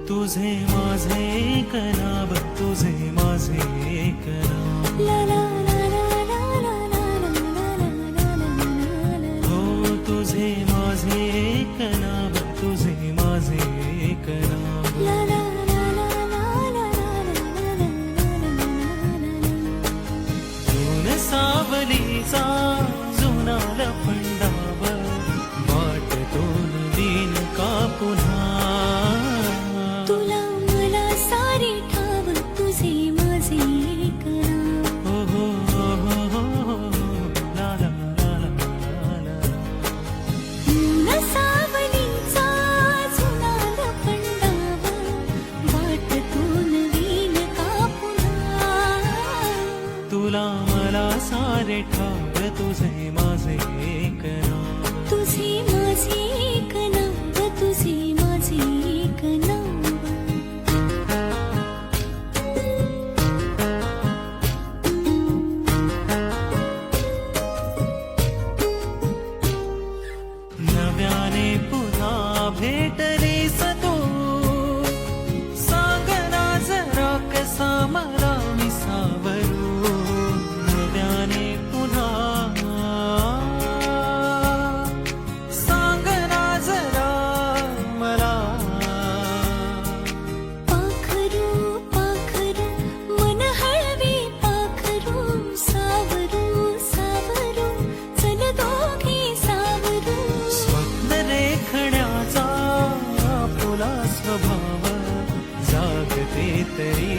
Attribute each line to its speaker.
Speaker 1: तुझे माझे एक नाव, तुझे माझे एक नाव, हो तुझे माझे एक नाव, तुझे माझे एक नाव, जून सावलीचा जुना लपंडाव, वाटतून दिन का पुन्हा, तुला मला सारे ठाव, तुझे माझे एक नाव,
Speaker 2: तुझे माझे एक नाव, तुझे माझे एक नाव.
Speaker 1: नव्याने पुन्हा भेटलीस तू, सांग ना जरा कसा मला मी सावरू, नव्याने पुन्हा सांग ना जरा मला,
Speaker 2: पाखरू पाखरू मन हळवी, पाखरू सावरू सावरू चल दोघे सावरू,
Speaker 1: स्वप्न रेखण्याचा आपुला स्वभाव, जागते तरी